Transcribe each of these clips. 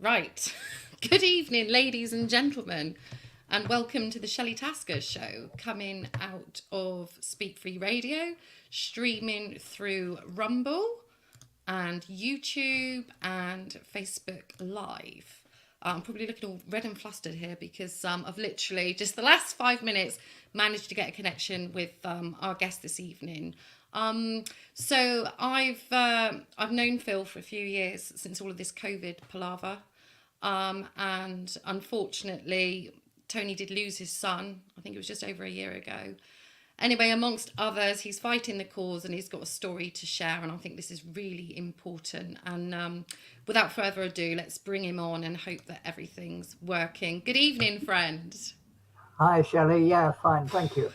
Right. Good evening, ladies and gentlemen, and welcome to the Shelley Tasker Show, coming out of Speak Free Radio, streaming through Rumble and YouTube and Facebook Live. I'm probably looking all red and flustered here because I've literally just the last 5 minutes managed to get a connection with our guest this evening. So I've known Phil for a few years since all of this COVID palaver, and unfortunately Tony did lose his son. I think it was just over a year ago. Anyway, amongst others, he's fighting the cause and he's got a story to share, and I think this is really important. And without further ado, let's bring him on and hope that everything's working. Good evening, friend. Hi, Shelley. Yeah, fine. Thank you.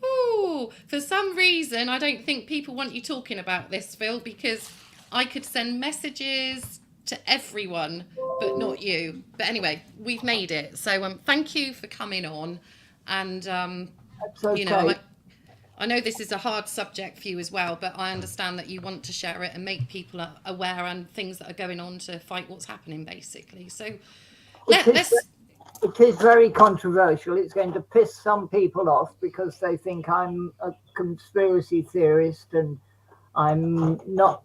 Ooh, for some reason, I don't think people want you talking about this, Phil, because I could send messages to everyone, but not you. But anyway, we've made it. So thank you for coming on. And, That's okay. you know, I know this is a hard subject for you as well, but I understand that you want to share it and make people aware and things that are going on to fight what's happening, basically. So let's... It is very controversial. It's going to piss some people off because they think I'm a conspiracy theorist and I'm not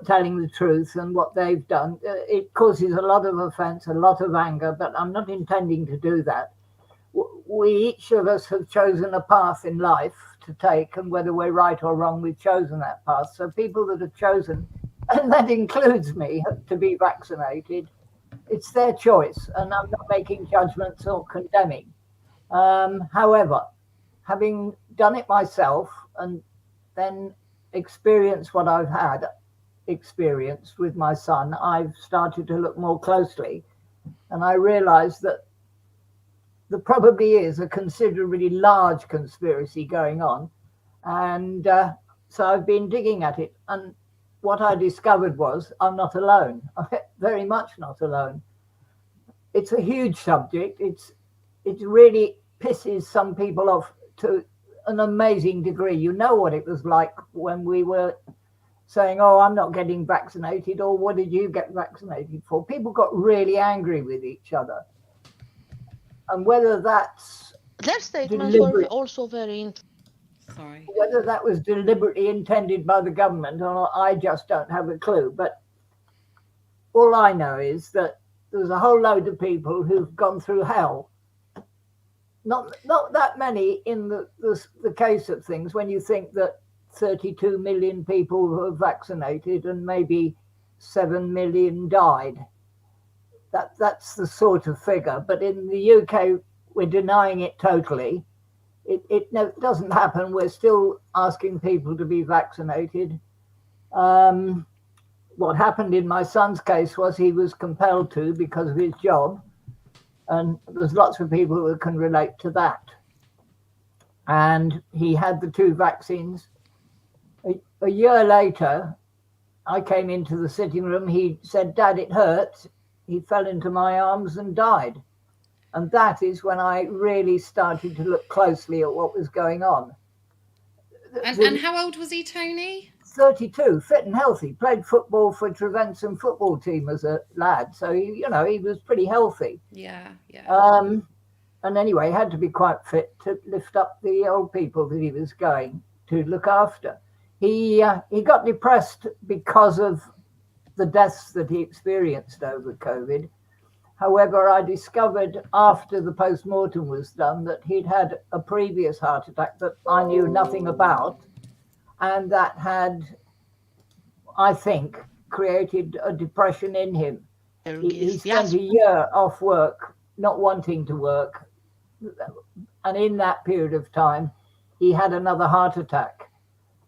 telling the truth and what they've done. It causes a lot of offense, a lot of anger, but I'm not intending to do that. We, each of us, have chosen a path in life to take, and whether we're right or wrong, we've chosen that path. So people that have chosen, and that includes me, to be vaccinated, it's their choice, and I'm not making judgments or condemning. However, having done it myself and then experienced what I've had experienced with my son, I've started to look more closely, and I realized that there probably is a considerably large conspiracy going on. And so I've been digging at it. And what I discovered was I'm not alone. I'm very much not alone. It's a huge subject. It really pisses some people off to an amazing degree. You know what it was like when we were saying, oh, I'm not getting vaccinated, or what did you get vaccinated for? People got really angry with each other. And whether that's their statements were also very interesting. Sorry. Whether that was deliberately intended by the government or not, I just don't have a clue. But all I know is that there's a whole load of people who've gone through hell. Not that many in the case of things, when you think that 32 million people were vaccinated and maybe 7 million died. That's the sort of figure. But in the UK, we're denying it totally. It doesn't happen. We're still asking people to be vaccinated. What happened in my son's case was he was compelled to because of his job. And there's lots of people who can relate to that. And he had the 2 vaccines. A year later, I came into the sitting room. He said, Dad, it hurts. He fell into my arms and died. And that is when I really started to look closely at what was going on. And how old was he, Tony? 32, fit and healthy, played football for Bevington football team as a lad. So, he was pretty healthy. Yeah. And anyway, he had to be quite fit to lift up the old people that he was going to look after. He got depressed because of the deaths that he experienced over COVID. However, I discovered after the post-mortem was done that he'd had a previous heart attack that I knew nothing about, and that had, I think, created a depression in him. He spent a year off work, not wanting to work, and in that period of time, he had another heart attack.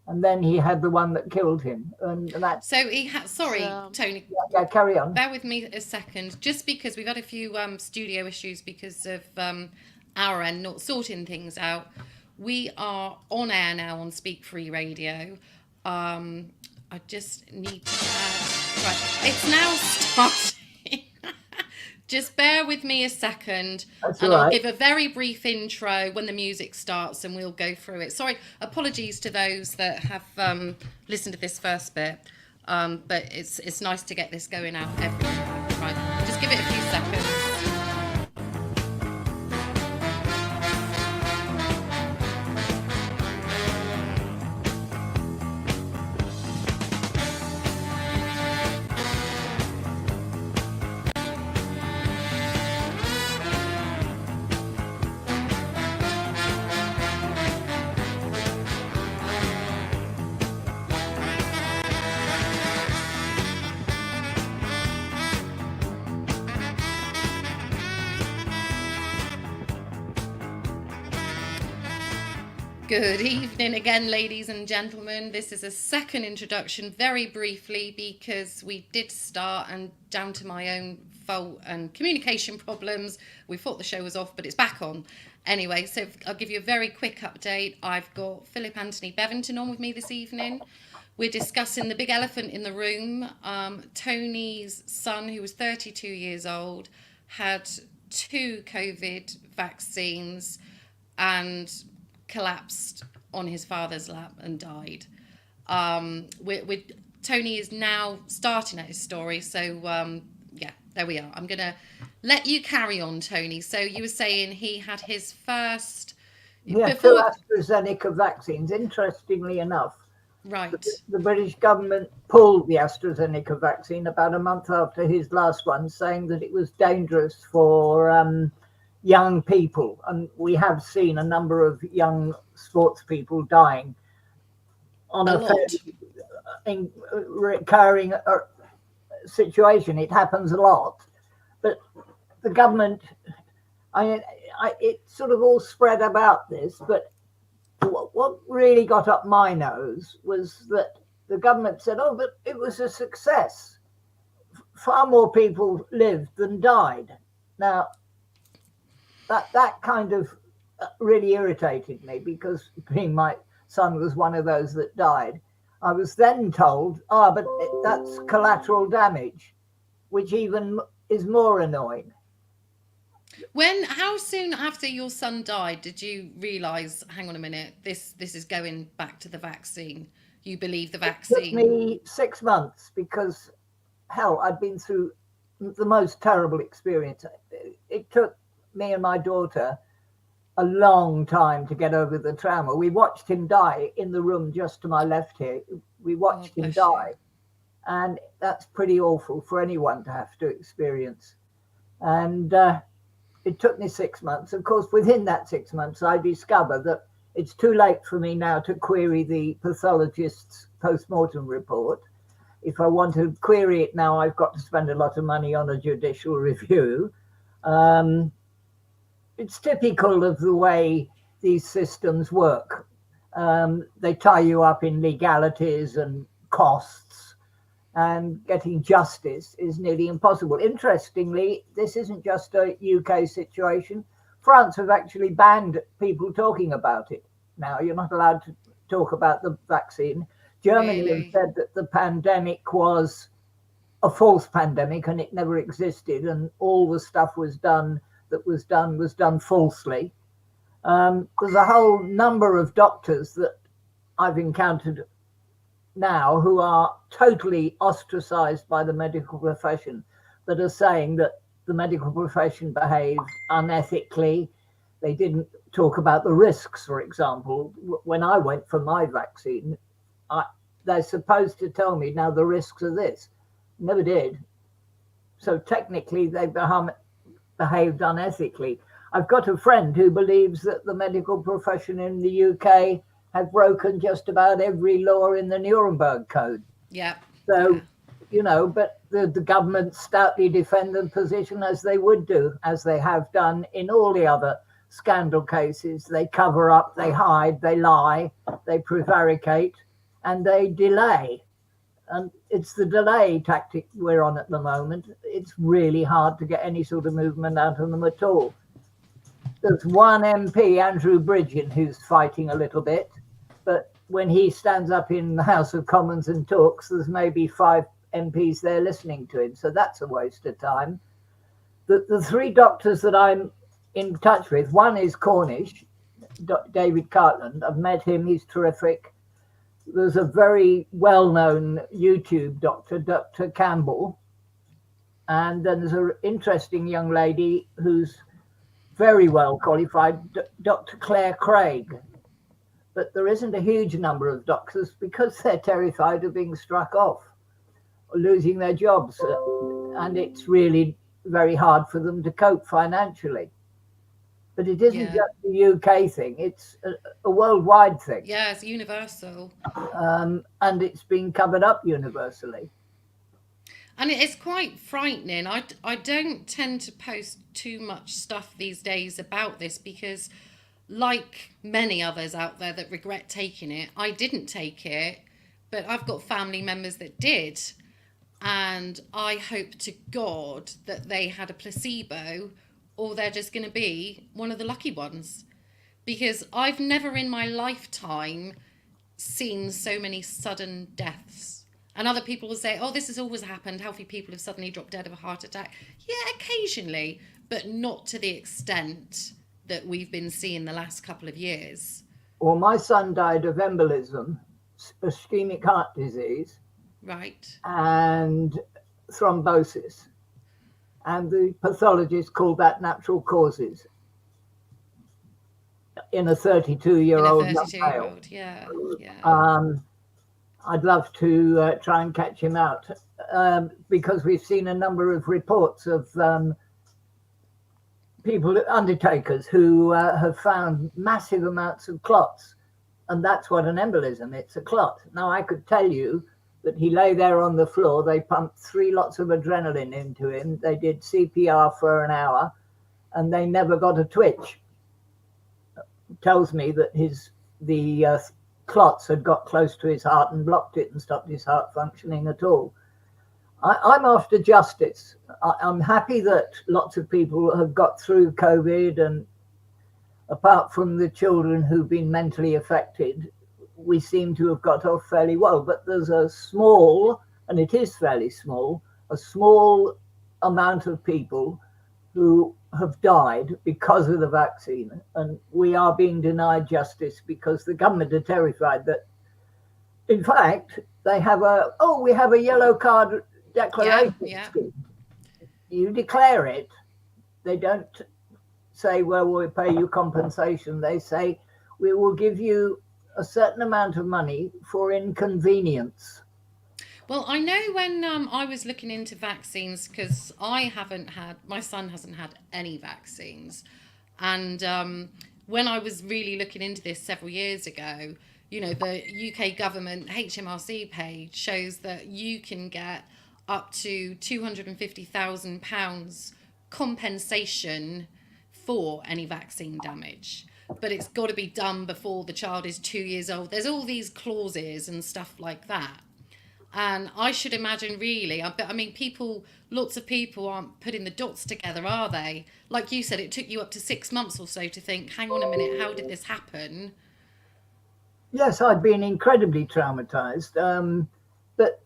And then he had the one that killed him. And that. So he had, Tony. Yeah, carry on. Bear with me a second, just because we've had a few studio issues because of our end not sorting things out. We are on air now on Speak Free Radio. I just need to add, right, it's now starting. Just bear with me a second. That's and right. I'll give a very brief intro when the music starts and we'll go through it. Sorry, apologies to those that have listened to this first bit. But it's nice to get this going out everywhere. Right, just give it a few seconds. Good evening again, ladies and gentlemen. This is a second introduction, very briefly, because we did start, and down to my own fault and communication problems, we thought the show was off, but it's back on. Anyway, so I'll give you a very quick update. I've got Philip Anthony Bevington on with me this evening. We're discussing the big elephant in the room. Tony's son, who was 32 years old, had 2 COVID vaccines and collapsed on his father's lap and died. Tony is now starting at his story, so yeah, there we are. I'm gonna let you carry on, Tony. So you were saying he had his first 2 AstraZeneca vaccines. Interestingly enough, right, the British government pulled the AstraZeneca vaccine about a month after his last one, saying that it was dangerous for young people, and we have seen a number of young sports people dying on a fairly recurring situation. It happens a lot, but the government, it sort of all spread about this, but what really got up my nose was that the government said, oh, but it was a success. Far more people lived than died. Now, that kind of really irritated me, because being my son was one of those that died. I was then told, but that's collateral damage, which even is more annoying. How soon after your son died did you realise, hang on a minute, this is going back to the vaccine? You believe the vaccine? It took me 6 months, because hell, I'd been through the most terrible experience. It took me and my daughter a long time to get over the trauma. We watched him die in the room just to my left here. We watched him die. And that's pretty awful for anyone to have to experience. And it took me 6 months. Of course, within that 6 months, I discovered that it's too late for me now to query the pathologist's post-mortem report. If I want to query it now, I've got to spend a lot of money on a judicial review. It's typical of the way these systems work. They tie you up in legalities and costs, and getting justice is nearly impossible. Interestingly, this isn't just a UK situation. France have actually banned people talking about it. Now, you're not allowed to talk about the vaccine. Germany have said that the pandemic was a false pandemic and it never existed, and all the stuff was done falsely. There's a whole number of doctors that I've encountered now who are totally ostracized by the medical profession, that are saying that the medical profession behaved unethically. They didn't talk about the risks, for example. When I went for my vaccine, they're supposed to tell me, now the risks are this. Never did. So technically they behaved unethically. I've got a friend who believes that the medical profession in the UK have broken just about every law in the Nuremberg Code. Yeah. So, but the government stoutly defend the position, as they would do, as they have done in all the other scandal cases. They cover up, they hide, they lie, they prevaricate, and they delay. And it's the delay tactic we're on at the moment. It's really hard to get any sort of movement out of them at all. There's one MP, Andrew Bridgen, who's fighting a little bit, but when he stands up in the House of Commons and talks, there's maybe 5 MPs there listening to him. So that's a waste of time. The 3 doctors that I'm in touch with, one is Cornish, David Cartland. I've met him, he's terrific. there's a very well-known YouTube doctor, Dr. Campbell, and then there's an interesting young lady who's very well qualified, Dr. Claire Craig. But there isn't a huge number of doctors because they're terrified of being struck off or losing their jobs. And it's really very hard for them to cope financially. But it isn't just a UK thing, it's a worldwide thing. Yeah, it's universal. And it's been covered up universally. And it's quite frightening. I don't tend to post too much stuff these days about this because, like many others out there that regret taking it, I didn't take it, but I've got family members that did. And I hope to God that they had a placebo, or they're just going to be one of the lucky ones. Because I've never in my lifetime seen so many sudden deaths. And other people will say, oh, this has always happened. Healthy people have suddenly dropped dead of a heart attack. Yeah, occasionally, but not to the extent that we've been seeing the last couple of years. Well, my son died of embolism, ischemic heart disease. Right. And thrombosis. And the pathologist called that natural causes in a 32-year-old young male. Yeah. I'd love to try and catch him out because we've seen a number of reports of people, undertakers, who have found massive amounts of clots. And that's what an embolism, it's a clot. Now, I could tell you that he lay there on the floor. They pumped 3 lots of adrenaline into him. They did CPR for an hour and they never got a twitch. It tells me that the clots had got close to his heart and blocked it and stopped his heart functioning at all. I'm after justice. I'm happy that lots of people have got through COVID, and apart from the children who've been mentally affected, we seem to have got off fairly well. But there's a small, and it is fairly small, a small amount of people who have died because of the vaccine, and we are being denied justice because the government are terrified that, in fact, they have we have a yellow card declaration scheme. You declare it, they don't say, well, we'll pay you compensation. They say, we will give you a certain amount of money for inconvenience. Well, I know when I was looking into vaccines, because my son hasn't had any vaccines. And when I was really looking into this several years ago, the UK government HMRC page shows that you can get up to £250,000 compensation for any vaccine damage. But it's got to be done before the child is 2 years old. There's all these clauses and stuff like that. And I should imagine, really, I mean, lots of people aren't putting the dots together, are they? Like you said, it took you up to 6 months or so to think, hang on a minute, how did this happen? Yes, I've been incredibly traumatized. But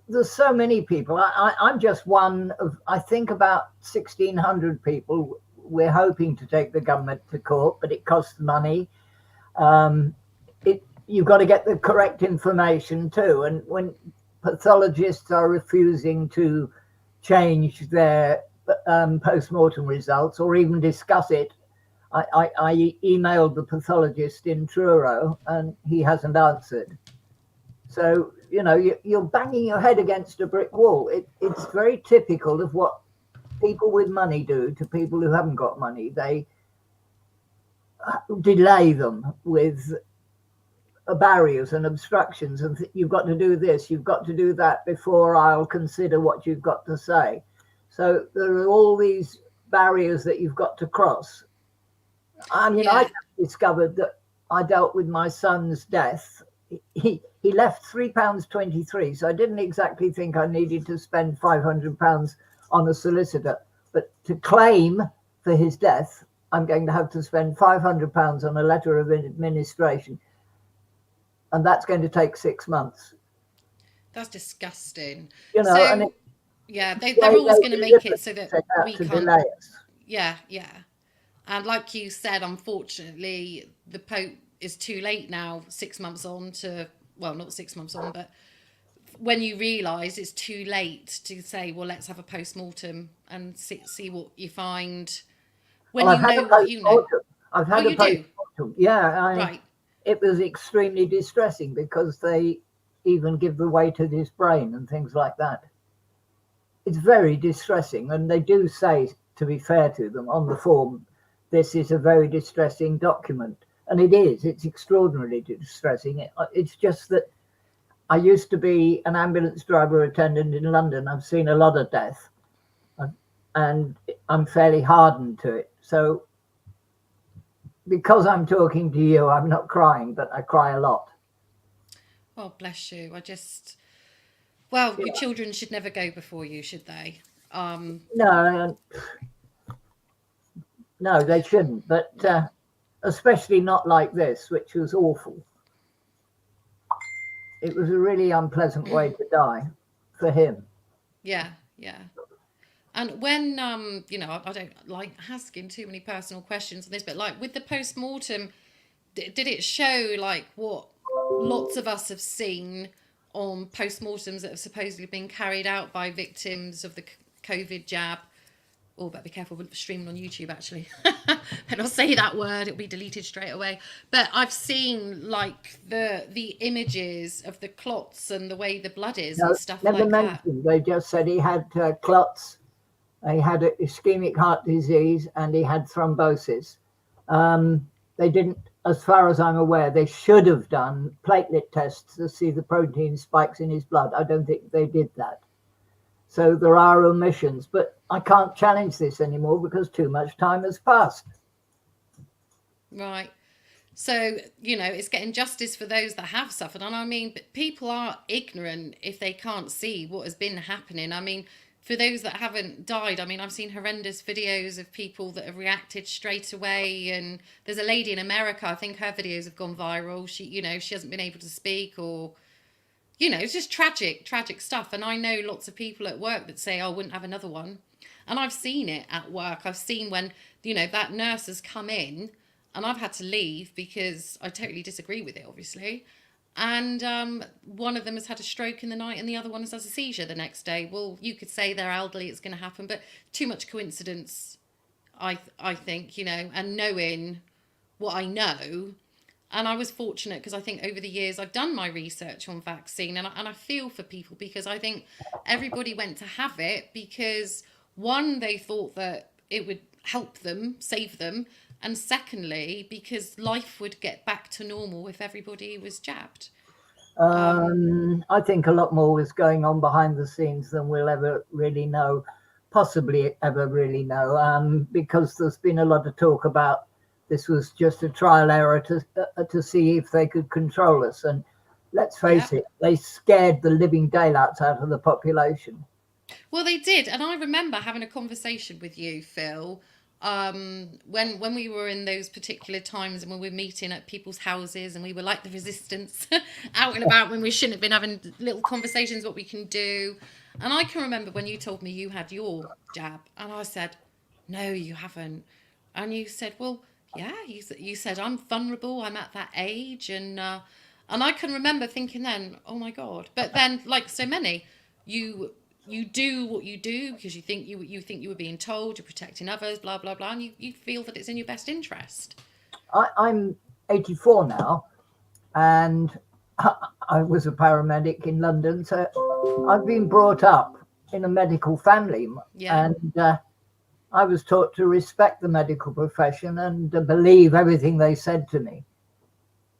there's so many people. I'm just one of, I think, about 1,600 people. We're hoping to take the government to court, but it costs money. You've got to get the correct information too. And when pathologists are refusing to change their post-mortem results or even discuss it, I emailed the pathologist in Truro and he hasn't answered. So, you're banging your head against a brick wall. It's very typical of what people with money do to people who haven't got money. They delay them with barriers and obstructions, and you've got to do this, you've got to do that before I'll consider what you've got to say. So there are all these barriers that you've got to cross. I mean, I discovered that I dealt with my son's death. He left £3.23, so I didn't exactly think I needed to spend £500 on a solicitor, but to claim for his death, I'm going to have to spend £500 on a letter of administration. And that's going to take 6 months. That's disgusting. They're always going to make it so that we can't delay us. Yeah. And like you said, unfortunately, the Pope is too late now, 6 months on, to well, not 6 months on, but when you realise it's too late to say, well, let's have a post-mortem and see what you find when Well, you know what you know. I've had Oh, a you do? post-mortem. Yeah, Right. it was extremely distressing because they even give the weight of his brain and things like that. It's very distressing, and they do say, to be fair to them, on the form, this is a very distressing document. And it is, it's extraordinarily distressing. It's just that I used to be an ambulance driver attendant in London. I've seen a lot of death, and I'm fairly hardened to it. So because I'm talking to you, I'm not crying, but I cry a lot. Oh, bless you. Well, your children should never go before you, should they? No, no, they shouldn't. But especially not like this, which was awful. It was a really unpleasant way to die for him. Yeah, yeah. And when, I don't like asking too many personal questions on this, but like with the post-mortem, did it show like what lots of us have seen on post-mortems that have supposedly been carried out by victims of the COVID jab? Oh, better be careful with streaming on YouTube, actually. And I'll say that word, it'll be deleted straight away. But I've seen like the images of the clots and the way the blood is No, and stuff never like that. mentioned. They just said he had clots, he had ischemic heart disease, and he had thrombosis. They didn't, as far as I'm aware, they should have done platelet tests to see the protein spikes in his blood. I don't think they did that. So there are omissions, but I can't challenge this anymore because too much time has passed. Right. So, it's getting justice for those that have suffered. And I mean, but people are ignorant if they can't see what has been happening. I mean, for those that haven't died, I mean, I've seen horrendous videos of people that have reacted straight away. And there's a lady in America, I think her videos have gone viral. She hasn't been able to speak, or, it's just tragic stuff. And I know lots of people at work that say, oh, I wouldn't have another one. And I've seen it at work. I've seen when, that nurse has come in and I've had to leave because I totally disagree with it, obviously. And one of them has had a stroke in the night and the other one has had a seizure the next day. Well, you could say they're elderly, it's going to happen, but too much coincidence, I think, and knowing what I know. And I was fortunate because I think over the years I've done my research on vaccine, and I feel for people because I think everybody went to have it because, one, they thought that it would help them, save them, and secondly, because life would get back to normal if everybody was jabbed. I think a lot more was going on behind the scenes than we'll ever really know, possibly ever really know, because there's been a lot of talk about this was just a trial error to see if they could control us. And let's face it, they scared the living daylights out of the population. Well, they did. And I remember having a conversation with you, Phil, when we were in those particular times and when we were meeting at people's houses and we were like the resistance out and about when we shouldn't have been having little conversations what we can do. And I can remember when you told me you had your jab and I said, no, you haven't. And you said, well, yeah, you said I'm vulnerable, I'm at that age, and I can remember thinking then, oh my God. But then, like so many, you do what you do because you think you were being told, you're protecting others, blah blah blah, and you feel that it's in your best interest. I'm 84 now, and I was a paramedic in London, so I've been brought up in a medical family, and I was taught to respect the medical profession and to believe everything they said to me.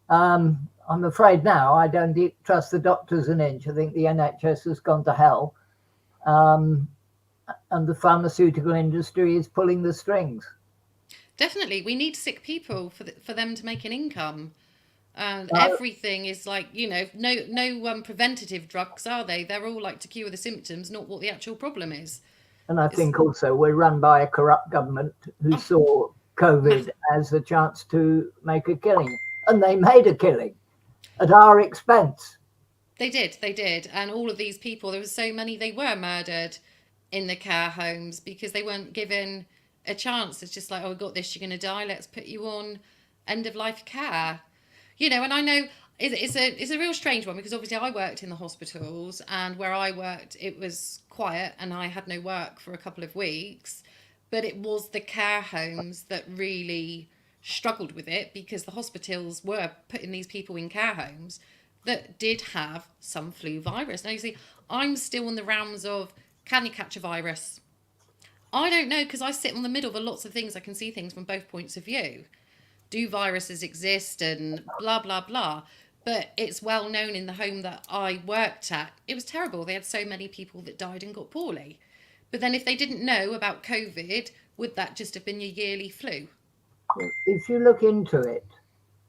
I'm afraid now I don't trust the doctors an inch. I think the NHS has gone to hell. And the pharmaceutical industry is pulling the strings. Definitely. We need sick people for them to make an income. And everything is like, no preventative drugs, are they? They're all like to cure the symptoms, not what the actual problem is. And I think also we're run by a corrupt government who saw COVID as a chance to make a killing. And they made a killing at our expense. They did. And all of these people, there were so many, they were murdered in the care homes because they weren't given a chance. It's just like, oh, we got this, you're going to die, let's put you on end of life care. And I know It's a real strange one, because obviously I worked in the hospitals, and where I worked it was quiet and I had no work for a couple of weeks, but it was the care homes that really struggled with it, because the hospitals were putting these people in care homes that did have some flu virus. Now you see, I'm still in the realms of, can you catch a virus? I don't know, because I sit in the middle of lots of things. I can see things from both points of view. Do viruses exist and blah, blah, blah. But it's well known in the home that I worked at, it was terrible. They had so many people that died and got poorly. But then if they didn't know about COVID, would that just have been your yearly flu? If you look into it,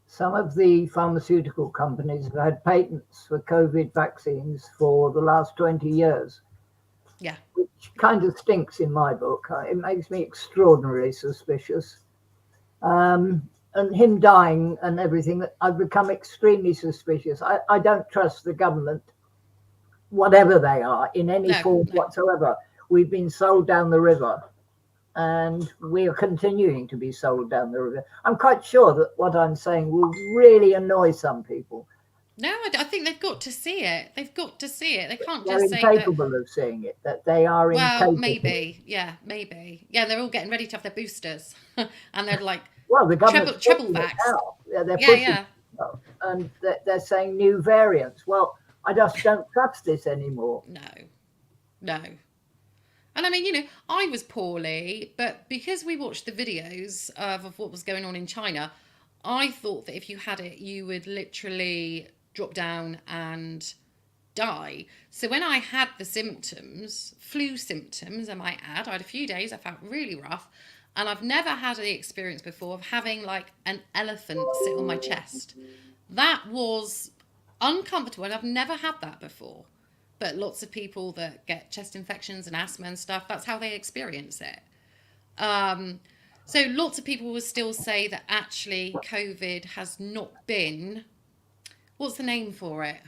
some of the pharmaceutical companies have had patents for COVID vaccines for the last 20 years. Yeah. Which kind of stinks in my book. It makes me extraordinarily suspicious. And him dying and everything, I've become extremely suspicious. I don't trust the government, whatever they are, in any form whatsoever. We've been sold down the river, and we are continuing to be sold down the river. I'm quite sure that what I'm saying will really annoy some people. No, I think they've got to see it. They've got to see it. They can't They're just say that. incapable of seeing it, that they are incapable. Well, maybe. Yeah, maybe. Yeah, they're all getting ready to have their boosters. And they're like, well, the government triple vax. They're pushing and they're saying new variants. Well, I just don't trust this anymore. No. And I mean, I was poorly, but because we watched the videos of what was going on in China, I thought that if you had it, you would literally drop down and die. So when I had the symptoms, flu symptoms, I might add, I had a few days, I felt really rough. And I've never had the experience before of having like an elephant sit on my chest. That was uncomfortable, and I've never had that before. But lots of people that get chest infections and asthma and stuff, that's how they experience it. So lots of people will still say that actually COVID has not been, what's the name for it?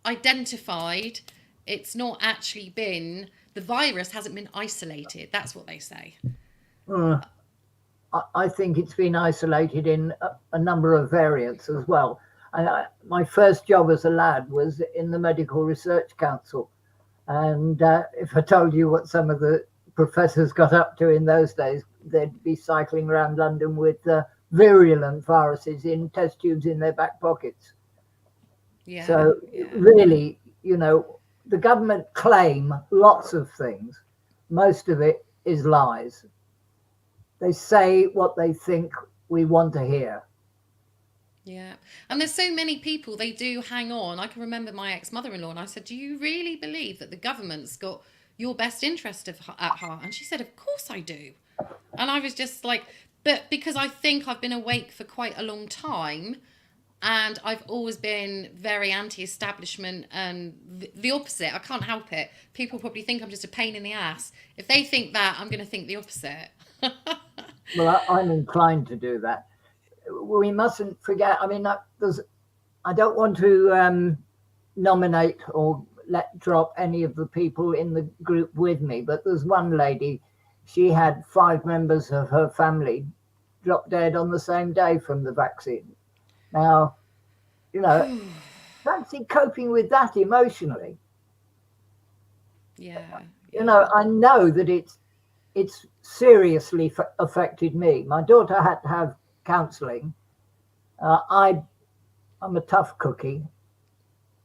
Identified. It's not actually been, the virus hasn't been isolated. That's what they say. I think it's been isolated in a number of variants as well. My first job as a lad was in the Medical Research Council. And if I told you what some of the professors got up to in those days, they'd be cycling around London with virulent viruses in test tubes in their back pockets. Yeah. So really, the government claim lots of things. Most of it is lies. They say what they think we want to hear. Yeah. And there's so many people, they do hang on. I can remember my ex-mother-in-law, and I said, do you really believe that the government's got your best interest at heart? And she said, of course I do. And I was just like, but because I think I've been awake for quite a long time, and I've always been very anti-establishment and the opposite. I can't help it. People probably think I'm just a pain in the ass. If they think that, I'm going to think the opposite. Well, I'm inclined to do that. We mustn't forget. I mean, I don't want to nominate or let drop any of the people in the group with me, but there's one lady. She had 5 members of her family drop dead on the same day from the vaccine. Now, fancy coping with that emotionally. Yeah. I know that it's seriously affected me. My daughter had to have counselling. I'm a tough cookie.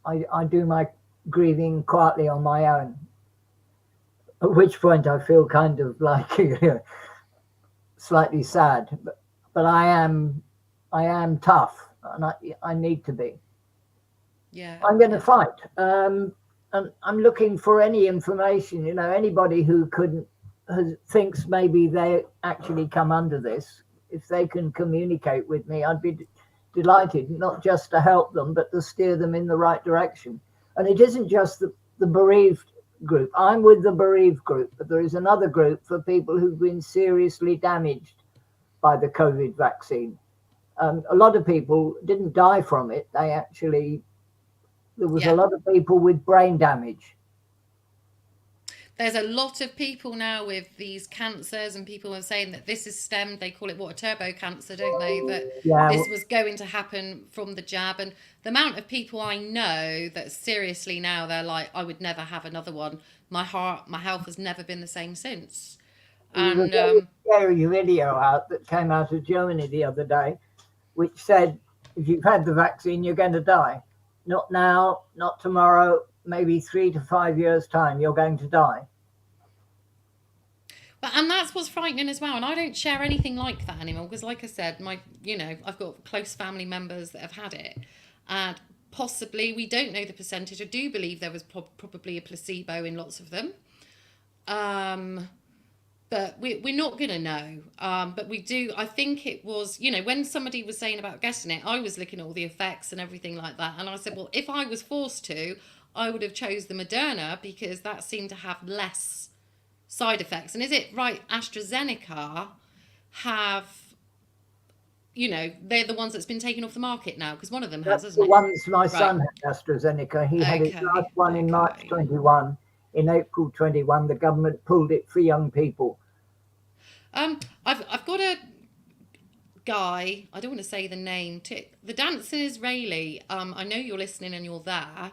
I do my grieving quietly on my own. At which point I feel kind of like slightly sad, but I am tough, and I need to be. Yeah. I'm going to fight, and I'm looking for any information. Anybody who thinks maybe they actually come under this, if they can communicate with me, I'd be delighted, not just to help them, but to steer them in the right direction. And it isn't just the bereaved group. I'm with the bereaved group, but there is another group for people who've been seriously damaged by the COVID vaccine. A lot of people didn't die from it. There was a lot of people with brain damage. there's a lot of people now with these cancers, and people are saying that this is stemmed, they call it a turbo cancer, don't they? That this was going to happen from the jab. And the amount of people I know that seriously now, they're like, I would never have another one. My health has never been the same since. And there was a scary video out that came out of Germany the other day, which said, if you've had the vaccine, you're going to die. Not now, not tomorrow, maybe 3 to 5 years' time, you're going to die. And that's what's frightening as well. And I don't share anything like that anymore because, like I said, I've got close family members that have had it, and possibly, we don't know the percentage. I do believe there was probably a placebo in lots of them, but we're not going to know. But we do. I think it was, when somebody was saying about getting it, I was looking at all the effects and everything like that, and I said, well, if I was forced to, I would have chose the Moderna because that seemed to have less side effects. And is it right, AstraZeneca have, they're the ones that's been taken off the market now, because one of them has, hasn't it? The ones my son had, AstraZeneca. He had his last one in March 21. In April 21, the government pulled it for young people. I've got a guy, I don't want to say the name, the dancing Israeli. I know you're listening and you're there.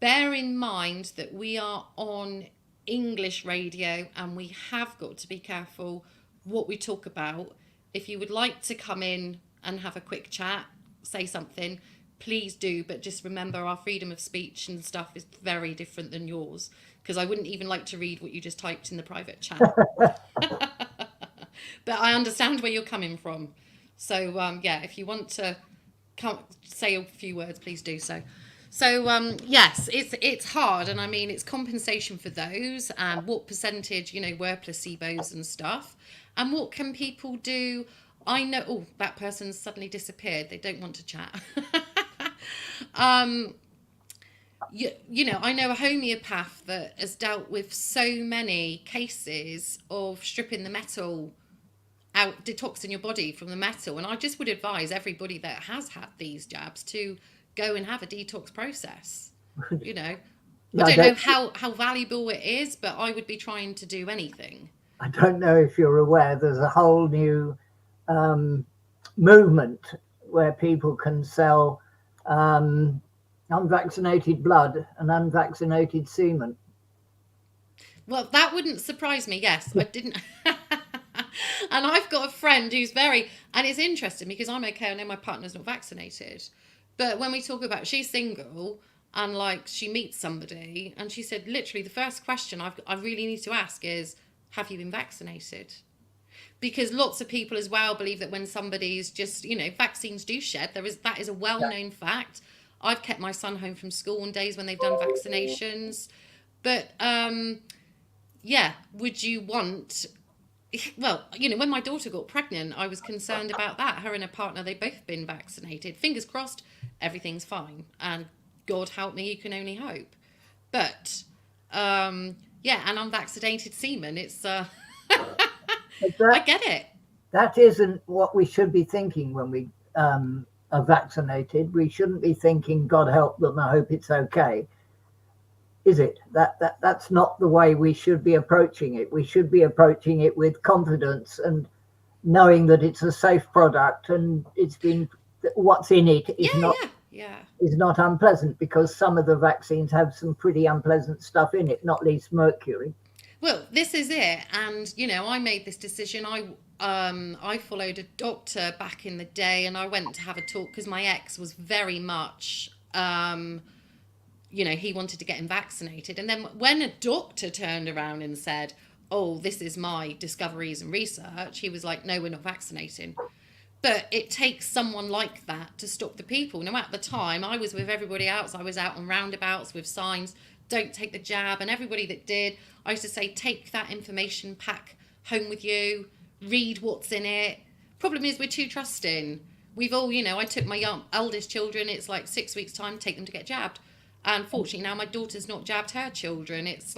Bear in mind that we are on English radio and we have got to be careful what we talk about. If you would like to come in and have a quick chat, say something, please do, but just remember our freedom of speech and stuff is very different than yours, because I wouldn't even like to read what you just typed in the private chat. But I understand where you're coming from. So if you want to say a few words, please do so. So yes, it's hard, and I mean it's compensation for those, and what percentage were placebos and stuff, and what can people do. I know that person's suddenly disappeared, they don't want to chat. I know a homeopath that has dealt with so many cases of stripping the metal out, detoxing your body from the metal, and I just would advise everybody that has had these jabs to go and have a detox process. I don't know how valuable it is, but I would be trying to do anything. I don't know if you're aware, there's a whole new movement where people can sell unvaccinated blood and unvaccinated semen. Well, that wouldn't surprise me. Yes, I didn't. And I've got a friend who's and it's interesting because I'm okay, I know my partner's not vaccinated. But when we talk about, she's single and she meets somebody and she said, literally the first question I really need to ask is, have you been vaccinated? Because lots of people as well believe that when somebody's just, vaccines do shed, that is a well-known fact. I've kept my son home from school on days when they've done vaccinations. But would you want, when my daughter got pregnant, I was concerned about that. Her and her partner, they've both been vaccinated. Fingers crossed, everything's fine. And God help me, you can only hope. But, and unvaccinated semen, it's, I get it. That isn't what we should be thinking when we are vaccinated. We shouldn't be thinking, God help them, I hope it's okay. Is it? That's not the way we should be approaching it. We should be approaching it with confidence and knowing that it's a safe product and what's in it is not unpleasant, because some of the vaccines have some pretty unpleasant stuff in it, not least mercury. Well, this is it. And, I made this decision. I followed a doctor back in the day, and I went to have a talk because my ex was very much, he wanted to get him vaccinated. And then when a doctor turned around and said, oh, this is my discoveries and research, he was like, no, we're not vaccinating. But it takes someone like that to stop the people. Now, at the time, I was with everybody else. I was out on roundabouts with signs, don't take the jab. And everybody that did, I used to say, take that information pack home with you, read what's in it. Problem is, we're too trusting. We've all, I took my eldest children, it's 6 weeks' time, take them to get jabbed. And fortunately, now my daughter's not jabbed her children. It's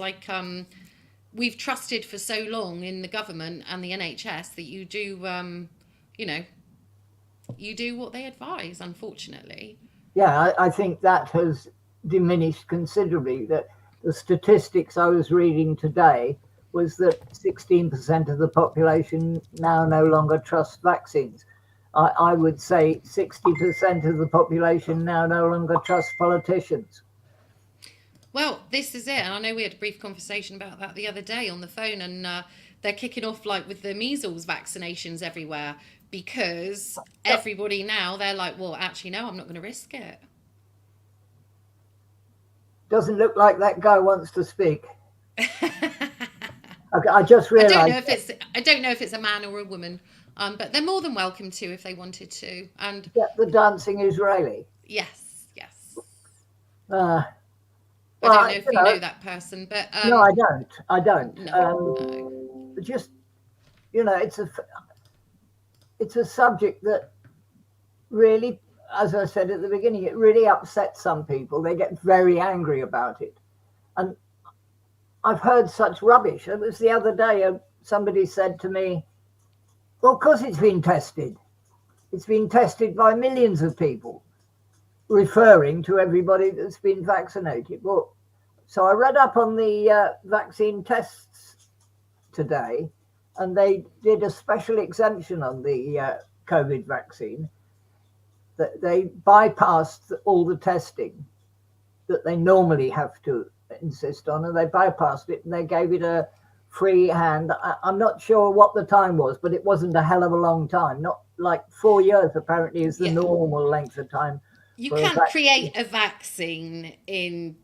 we've trusted for so long in the government and the NHS that you do, you do what they advise, unfortunately. Yeah, I think that has diminished considerably. That the statistics I was reading today was that 16% of the population now no longer trust vaccines. I would say 60% of the population now no longer trust politicians. Well, this is it. And I know we had a brief conversation about that the other day on the phone, and they're kicking off like with the measles vaccinations everywhere because everybody now, they're like, well, actually, no, I'm not going to risk it. Doesn't look like that guy wants to speak. I just realized. I don't know if it's a man or a woman, but they're more than welcome to if they wanted to. And the dancing Israeli. Yes. I don't know if you know that person, but no, I don't. No. Just it's a subject that really, as I said at the beginning, it really upsets some people. They get very angry about it, and I've heard such rubbish. It was the other day, somebody said to me, well, of course it's been tested. It's been tested by millions of people, referring to everybody that's been vaccinated. Well, so I read up on the vaccine tests today, and they did a special exemption on the COVID vaccine. That they bypassed all the testing that they normally have to insist on, and they bypassed it and they gave it a free hand. I'm not sure what the time was, but it wasn't a hell of a long time. Not like 4 years apparently is the normal length of time. You can't create a vaccine in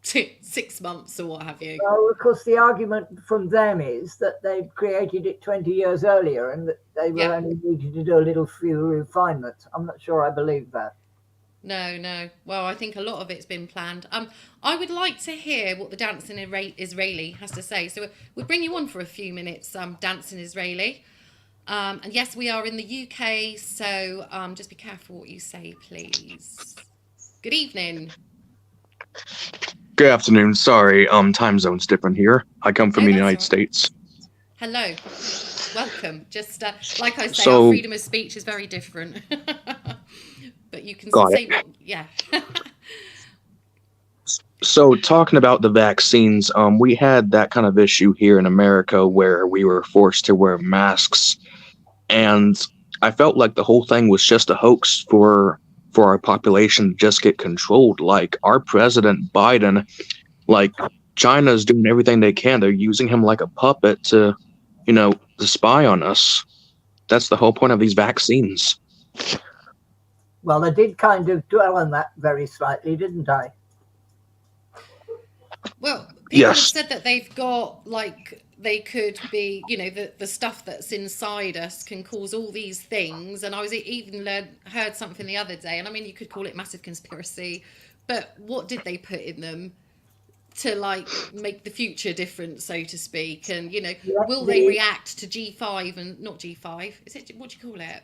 6 months or what have you. Well, of course, the argument from them is that they created it 20 years earlier and that they were only needed to do a little few refinements. I'm not sure I believe that. No. Well, I think a lot of it's been planned. I would like to hear what the Dancing Israeli has to say. So we'll bring you on for a few minutes, Dancing Israeli. And yes, we are in the UK, so just be careful what you say, please. Good evening. Good afternoon. Sorry, time zone's different here. I come from the United States. Hello. Welcome. Just like I say, our freedom of speech is very different. But you can say So talking about the vaccines, we had that kind of issue here in America where we were forced to wear masks, and I felt like the whole thing was just a hoax for our population to just get controlled. Like our president Biden, like China's doing everything they can. They're using him like a puppet to spy on us. That's the whole point of these vaccines. Well, I did kind of dwell on that very slightly, didn't I? Well, people have said that they've got, like, they could be, the stuff that's inside us can cause all these things. And I was even heard something the other day, and I mean, you could call it massive conspiracy, but what did they put in them to, like, make the future different, so to speak? And, will they react to G5 and not G5? Is it, what do you call it?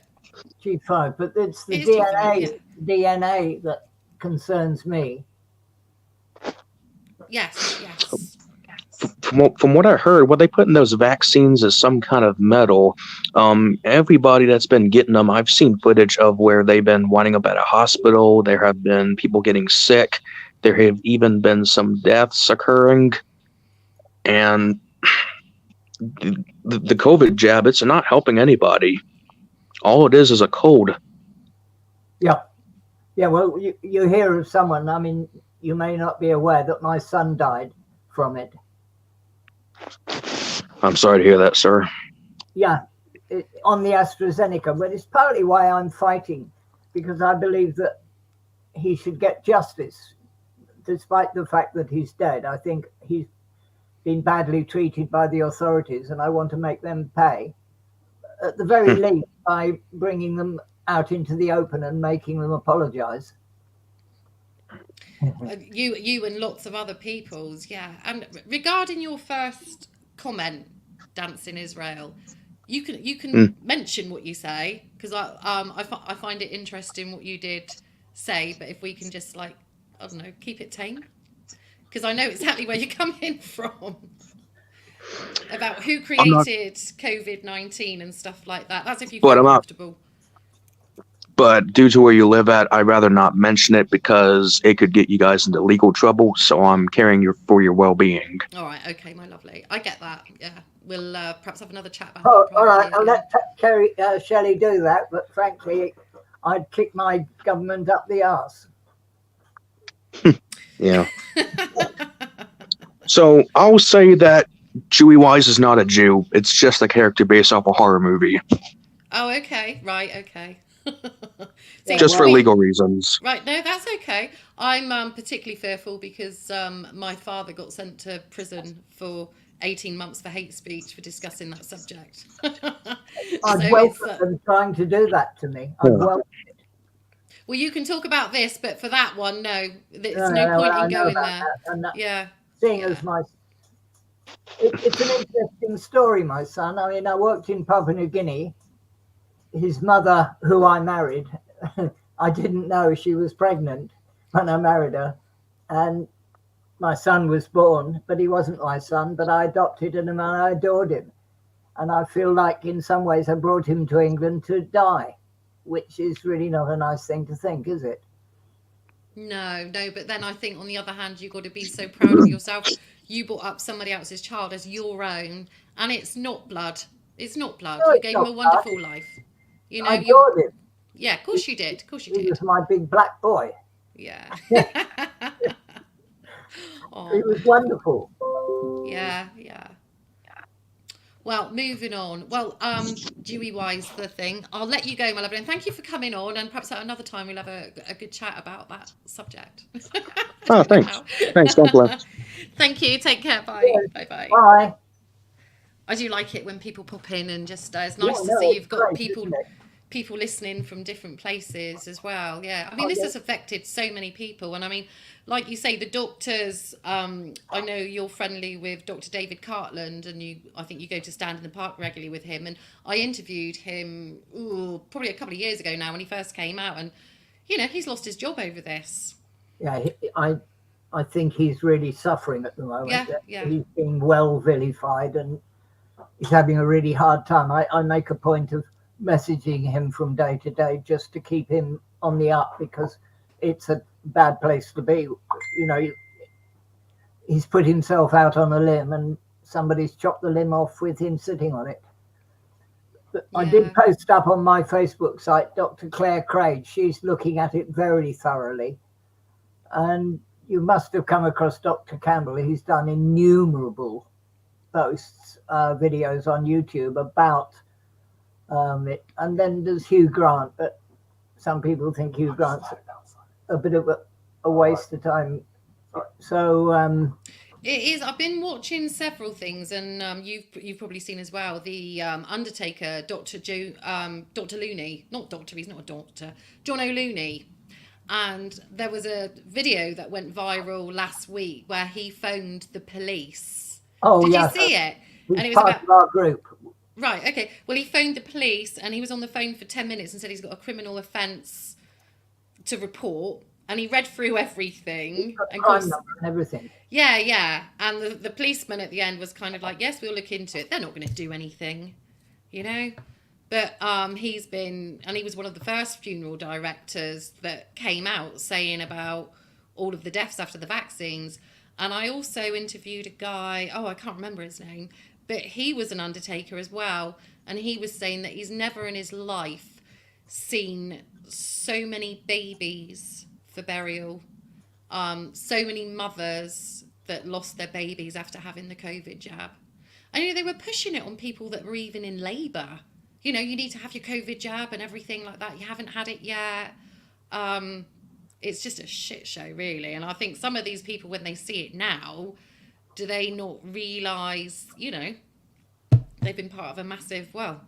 G5, but it's the DNA that concerns me. Yes. From what I heard, what they put in those vaccines is some kind of metal. Everybody that's been getting them, I've seen footage of where they've been winding up at a hospital. There have been people getting sick. There have even been some deaths occurring. And the COVID jab, it's not helping anybody. All it is a cold. Yeah. Well, you hear of someone. I mean, you may not be aware that my son died from it. I'm sorry to hear that, sir. Yeah, on the AstraZeneca, but it's partly why I'm fighting, because I believe that he should get justice, despite the fact that he's dead. I think he's been badly treated by the authorities, and I want to make them pay, at the very least, by bringing them out into the open and making them apologize. You and lots of other people's, And regarding your first comment, Dancing Israel, you can mention what you say, because I find it interesting what you did say. But if we can just, like, I don't know, keep it tame, because I know exactly where you're coming from about who created COVID-19 and stuff like that. That's if you feel comfortable. but due to where you live at, I'd rather not mention it because it could get you guys into legal trouble. So I'm caring for your well-being. All right, okay, my lovely. I get that. Yeah, we'll perhaps have another chat about Oh, that all right, privately I'll again. let Shelley do that, but frankly, I'd kick my government up the arse. Yeah. So I'll say that Chewie Wise is not a Jew. It's just a character based off a horror movie. Oh, okay, right, okay. See, Just for legal reasons. Right, no, that's okay. I'm particularly fearful because my father got sent to prison for 18 months for hate speech for discussing that subject. I'd welcome them trying to do that to me. I'd welcome it. Well, you can talk about this, but for that one, no. There's no point in going there. Yeah. Seeing as it's an interesting story, my son. I mean, I worked in Papua New Guinea. His mother, who I married, I didn't know she was pregnant when I married her. And my son was born, but he wasn't my son, but I adopted him and I adored him. And I feel like in some ways I brought him to England to die, which is really not a nice thing to think, is it? No, but then I think on the other hand, you've got to be so proud of yourself. You brought up somebody else's child as your own, and it's not blood. It's not blood. No, you gave him a wonderful life. You know, I adored him. Yeah, of course you did. Of course you did. He was my big black boy. Yeah. He was wonderful. Yeah. Well, moving on. Well, Dewey Wise, the thing. I'll let you go, my lovely. And thank you for coming on. And perhaps at another time we'll have a good chat about that subject. Oh, thanks. Thanks, God bless. Thank you. Take care. Bye. Yes. Bye. Bye. I do like it when people pop in and just it's nice to see you've got people listening from different places as well. Yeah, I mean, this has affected so many people, and I mean, like you say, the doctors. I know you're friendly with Dr. David Cartland, and I think you go to Stand in the Park regularly with him. And I interviewed him probably a couple of years ago now when he first came out, and he's lost his job over this. Yeah, I think he's really suffering at the moment. Yeah. He's being well vilified and he's having a really hard time. I make a point of messaging him from day to day just to keep him on the up because it's a bad place to be. He's put himself out on a limb and somebody's chopped the limb off with him sitting on it. But I did post up on my Facebook site, Dr. Claire Craig. She's looking at it very thoroughly. And you must have come across Dr. Campbell. He's done innumerable posts, videos on YouTube about it. And then there's Hugh Grant, but some people think Hugh Grant's a bit of a waste of time. So it is. I've been watching several things, and you've probably seen as well the Undertaker, Dr. Looney, not doctor. He's not a doctor. John O'Looney. And there was a video that went viral last week where he phoned the police. Did you see it? And it was part of our group. Right, okay. Well, he phoned the police and he was on the phone for 10 minutes and said he's got a criminal offence to report. And he read through everything. And crime number and everything. Yeah. And the policeman at the end was kind of like, yes, we'll look into it. They're not going to do anything, But he was one of the first funeral directors that came out saying about all of the deaths after the vaccines. And I also interviewed a guy, I can't remember his name, but he was an undertaker as well. And he was saying that he's never in his life seen so many babies for burial, so many mothers that lost their babies after having the COVID jab. And they were pushing it on people that were even in labour. You need to have your COVID jab and everything like that. You haven't had it yet. It's just a shit show, really. And I think some of these people, when they see it now, do they not realise, they've been part of a massive, what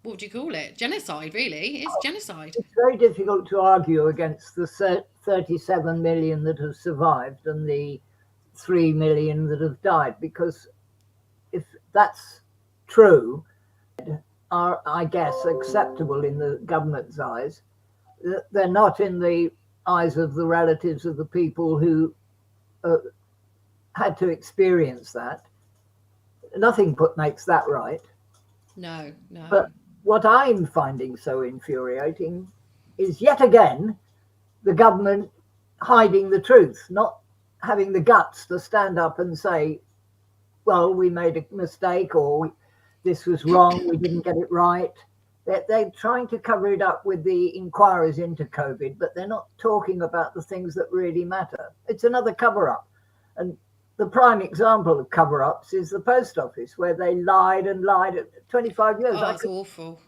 would you call it? Genocide, really. It's genocide. It's very difficult to argue against the 37 million that have survived and the 3 million that have died, because if that's true, are, I guess, acceptable in the government's eyes. They're not in the eyes of the relatives of the people who had to experience that. Nothing makes that right. No. But what I'm finding so infuriating is yet again the government hiding the truth, not having the guts to stand up and say, well, we made a mistake, or this was wrong, we didn't get it right. They're trying to cover it up with the inquiries into COVID, but they're not talking about the things that really matter. It's another cover-up. And the prime example of cover-ups is the post office, where they lied and lied at 25 years. Oh, it's awful.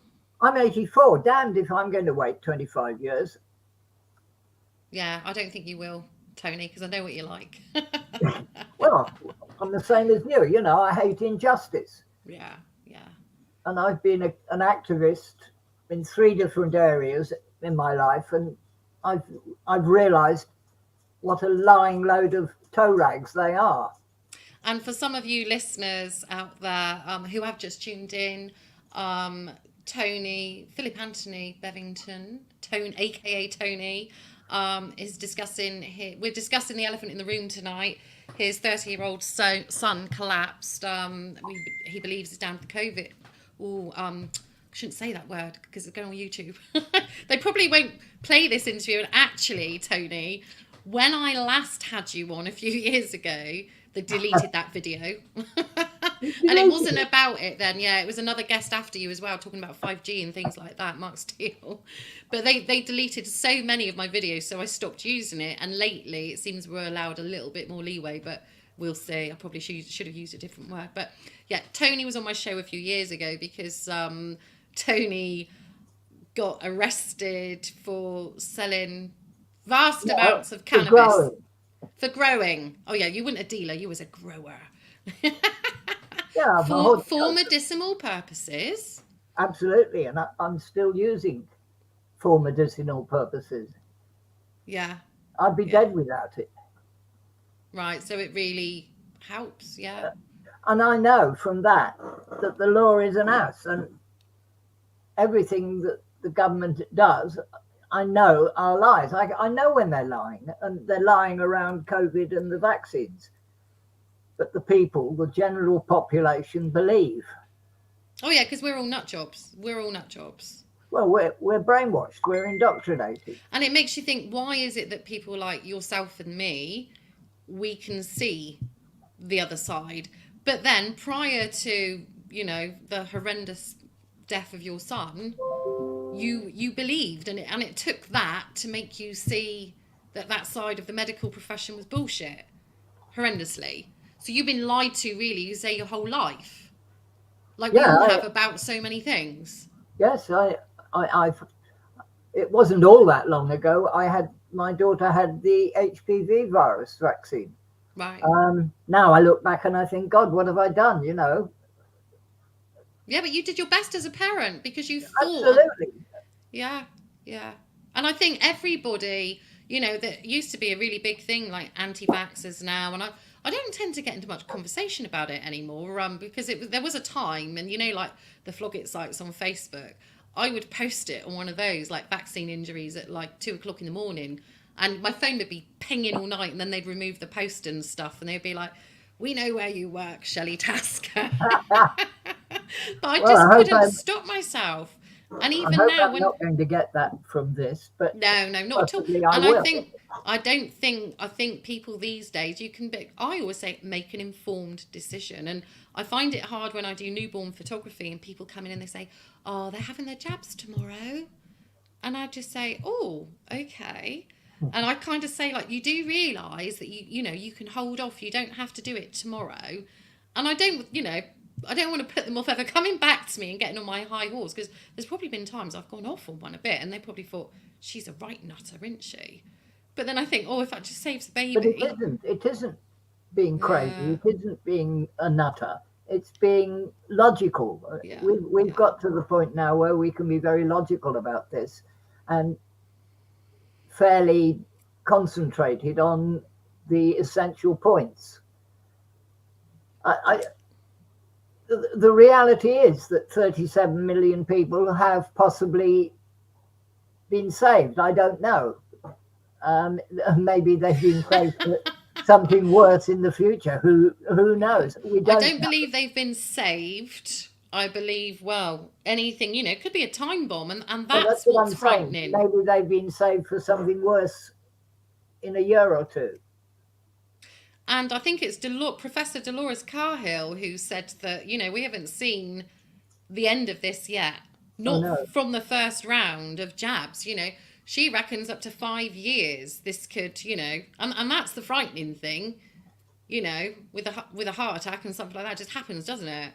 I'm 84. Damned if I'm going to wait 25 years. Yeah, I don't think you will, Tony, because I know what you're like. Well, I'm the same as you. You know, I hate injustice. Yeah. And I've been an activist in 3 different areas in my life, and I've realised what a lying load of toe rags they are. And for some of you listeners out there who have just tuned in, Tony, Philip Anthony Bevington, aka Tony, is discussing. We're discussing the elephant in the room tonight. His 30-year-old son collapsed. He believes it's down to COVID. I shouldn't say that word because it's going on YouTube. They probably won't play this interview. And actually, Tony, when I last had you on a few years ago, they deleted that video. And it wasn't about it then. Yeah, it was another guest after you as well, talking about 5G and things like that, Mark Steele. But they deleted so many of my videos, so I stopped using it. And lately, it seems we're allowed a little bit more leeway, but we'll see. I probably should have used a different word. But yeah, Tony was on my show a few years ago because Tony got arrested for selling vast amounts of cannabis. For growing. Oh yeah, you weren't a dealer, you was a grower. Yeah, for medicinal purposes. Absolutely, and I'm still using for medicinal purposes. Yeah. I'd be dead without it. Right, so it really helps, yeah. And I know from that the law is an ass, and everything that the government does, I know are lies. I know when they're lying, and they're lying around COVID and the vaccines. But the people, the general population, believe. Oh yeah, because we're all nut jobs. Well, we're brainwashed. We're indoctrinated. And it makes you think, why is it that people like yourself and me, we can see the other side? But then prior to, the horrendous death of your son, you believed, and it took that to make you see that side of the medical profession was bullshit, horrendously. So you've been lied to, really, you say, your whole life. Like we all have about so many things. Yes, it wasn't all that long ago. My daughter had the HPV virus vaccine. Right. Now I look back and I think, God, what have I done? Yeah, but you did your best as a parent because you thought. Absolutely. Yeah. And I think everybody, that used to be a really big thing, like anti-vaxxers now, and I don't tend to get into much conversation about it anymore, because there was a time, and like the flog it sites on Facebook, I would post it on one of those, like vaccine injuries at like 2:00 in the morning, and my phone would be pinging all night, and then they'd remove the post and stuff, and they'd be like, "We know where you work, Shelley Tasker." But I just couldn't stop myself. And even now, I'm not going to get that from this, but no, not at all. And I think people these days, I always say, make an informed decision. And I find it hard when I do newborn photography and people come in and they say, "Oh, they're having their jabs tomorrow," and I just say, "Oh, okay." And I kind of say, like, you do realise that you can hold off. You don't have to do it tomorrow. And I don't want to put them off ever coming back to me and getting on my high horse, because there's probably been times I've gone off on one a bit and they probably thought, she's a right nutter, isn't she? But then I think, if that just saves the baby. But it isn't being crazy. It isn't being a nutter. It's being logical. Yeah. We've got to the point now where we can be very logical about this and fairly concentrated on the essential points. The reality is that 37 million people have possibly been saved. I don't know. Maybe they've been saved for something worse in the future. Who knows? I don't believe they've been saved. I believe, well, anything, you know, it could be a time bomb, and Well, that's what what's I'm saying. frightening. Maybe they've been saved for something worse in a year or two. And I think it's Professor Dolores Cahill who said that, you know, we haven't seen the end of this yet. Not no. from the first round of jabs, you know. She reckons up to 5 years this could, you know, and that's the frightening thing, you know, with a heart attack and something like that just happens, doesn't it?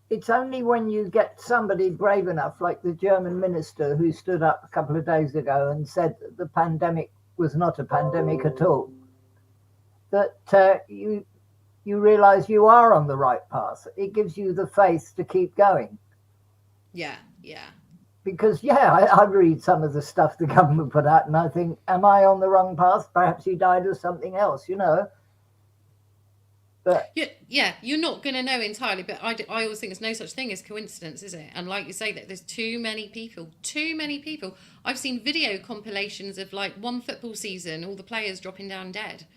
It's only when you get somebody brave enough, like the German minister who stood up a couple of days ago and said that the pandemic was not a pandemic at all, that you realize you are on the right path. It gives you the faith to keep going. Yeah, yeah. Because, I read some of the stuff the government put out and I think, am I on the wrong path? Perhaps he died of something else, you know. But yeah, you're not going to know entirely, but I always think there's no such thing as coincidence, is it? And like you say, that there's too many people. I've seen video compilations of like one football season, all the players dropping down dead,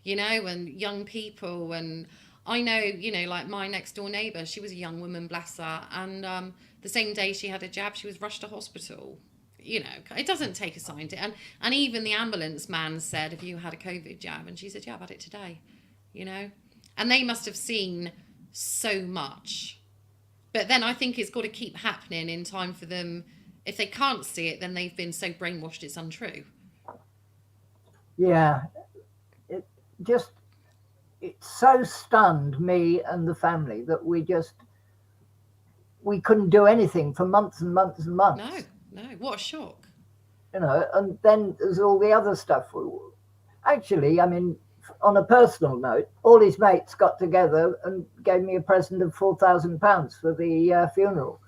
you know, and young people. And I know, you know, like my next door neighbour, she was a young woman, bless her, and the same day she had a jab, she was rushed to hospital. You know, it doesn't take a scientist. And even the ambulance man said, have you had a COVID jab? And she said, yeah, I've had it today, you know. And they must have seen so much. But then I think it's got to keep happening in time for them. If they can't see it, then they've been so brainwashed it's untrue. Yeah. It so stunned me and the family that we couldn't do anything for months and months and months. No. What a shock. You know, and then there's all the other stuff. Actually, I mean, on a personal note, all his mates got together and gave me a present of £4,000 for the funeral.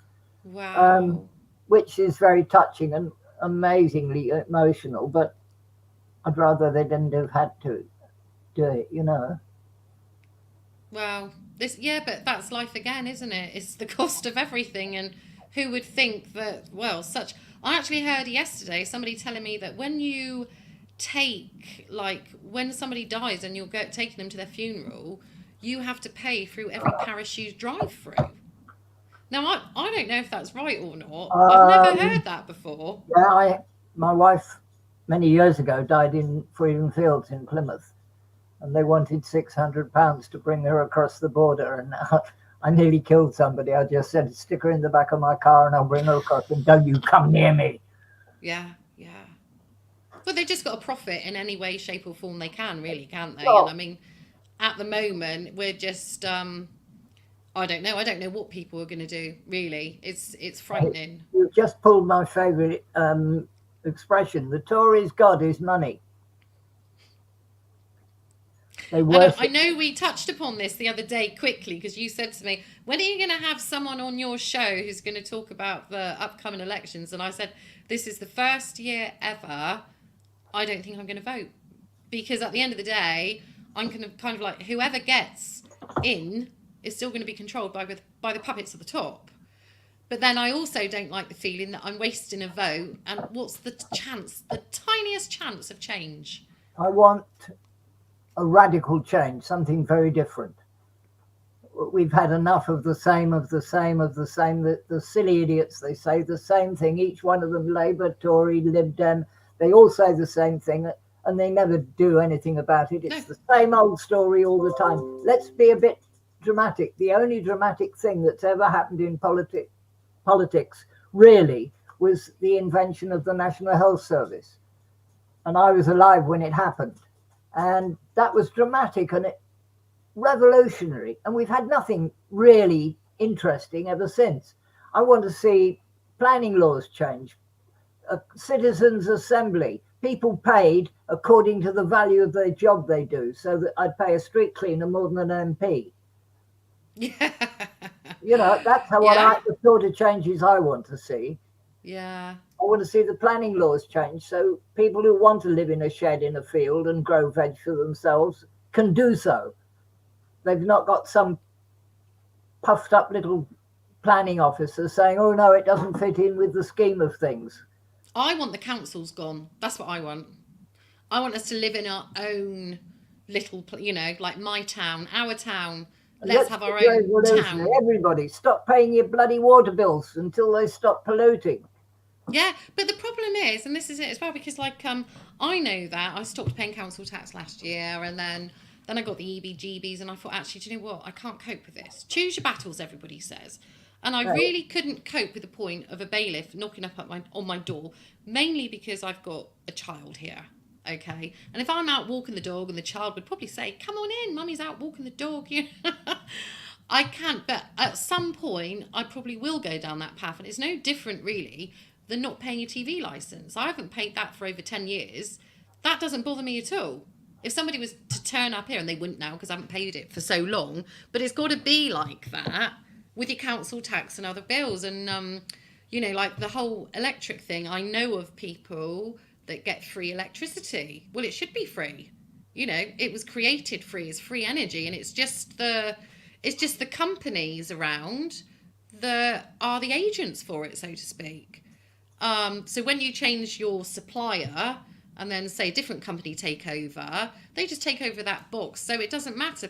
Wow. Which is very touching and amazingly emotional, but I'd rather they didn't have had to do it, you know. Well, but that's life again, isn't it? It's the cost of everything, and who would think that, well, I actually heard yesterday somebody telling me that when you when somebody dies and you're taking them to their funeral, you have to pay through every parish you drive through. Now, I don't know if that's right or not. I've never heard that before. Yeah, my wife many years ago died in Freedom Fields in Plymouth, and they wanted £600 to bring her across the border, and I nearly killed somebody. I just said, stick her in the back of my car and I'll bring her across, and don't you come near me. Yeah. Well, they just got to profit in any way, shape or form they can, really, can't they? Well, and I mean, at the moment, we're just, I don't know what people are going to do, really. It's frightening. You just pulled my favourite expression. The Tories' God is money. I know we touched upon this the other day quickly because you said to me, when are you going to have someone on your show who's going to talk about the upcoming elections? And I said, this is the first year ever I don't think I'm going to vote, because at the end of the day, I'm kind of like, whoever gets in is still going to be controlled by the puppets at the top. But then I also don't like the feeling that I'm wasting a vote. And what's the tiniest chance of change? I want a radical change, something very different. We've had enough of the same. The silly idiots, they say the same thing. Each one of them, Labour, Tory, Lib Dem, they all say the same thing and they never do anything about it. It's the same old story all the time. Let's be a bit dramatic. The only dramatic thing that's ever happened in politics really was the invention of the National Health Service. And I was alive when it happened. And that was dramatic and revolutionary. And we've had nothing really interesting ever since. I want to see planning laws change, a citizens' assembly, people paid according to the value of their job they do, so that I'd pay a street cleaner more than an MP. Yeah. You know, that's how the sort of changes I want to see. Yeah. I want to see the planning laws change so people who want to live in a shed in a field and grow veg for themselves can do so. They've not got some puffed up little planning officer saying, oh no, it doesn't fit in with the scheme of things. I want the councils gone. That's what I want. I want us to live in our own little, you know, like my town, our town, let's have our be own revolutionary. town. Everybody, stop paying your bloody water bills until they stop polluting. Yeah, but the problem is, and this is it as well, because like I know that I stopped paying council tax last year, and then I got the EBGBs, and I thought, actually, do you know what? I can't cope with this. Choose your battles, everybody says, and I really couldn't cope with the point of a bailiff knocking up at on my door, mainly because I've got a child here. Okay, and if I'm out walking the dog, and the child would probably say, "Come on in, mummy's out walking the dog," you know. I can't, but at some point, I probably will go down that path, and it's no different, really, than not paying your TV license. I haven't paid that for over 10 years. That doesn't bother me at all. If somebody was to turn up here, and they wouldn't now because I haven't paid it for so long, but it's got to be like that with your council tax and other bills. And, you know, like the whole electric thing, I know of people that get free electricity. Well, it should be free. You know, it was created free as free energy, and it's just the companies around that are the agents for it, so to speak. So when you change your supplier and then say a different company take over, they just take over that box. So it doesn't matter.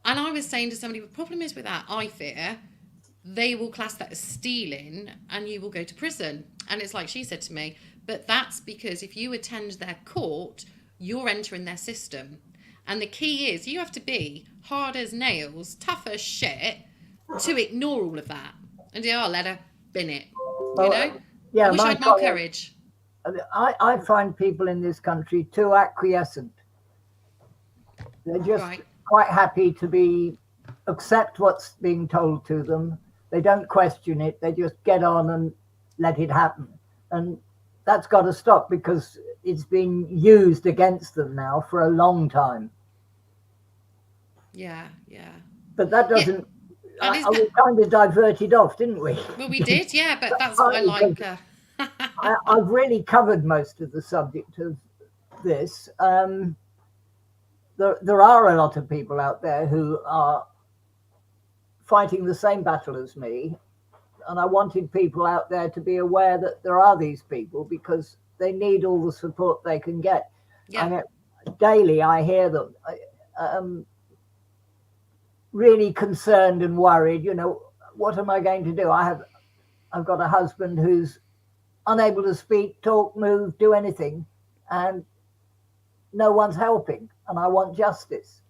And I was saying to somebody, the problem is with that, I fear, they will class that as stealing and you will go to prison. And it's like she said to me, but that's because if you attend their court, you're entering their system. And the key is you have to be hard as nails, tough as shit to ignore all of that. And let her bin it, you know? Yeah, I wish I had more courage. I find people in this country too acquiescent. They're just quite happy to accept what's being told to them. They don't question it. They just get on and let it happen. And that's got to stop, because it's been used against them now for a long time. Yeah. But that doesn't... Yeah. We kind of diverted off, didn't we? Well, we did, yeah, but that's what I like. I've really covered most of the subject of this. There are a lot of people out there who are fighting the same battle as me, and I wanted people out there to be aware that there are these people, because they need all the support they can get. Yeah. And daily I hear them really concerned and worried. You know, what am I going to do? I've got a husband who's unable to speak, talk, move, do anything, and no one's helping, and I want justice.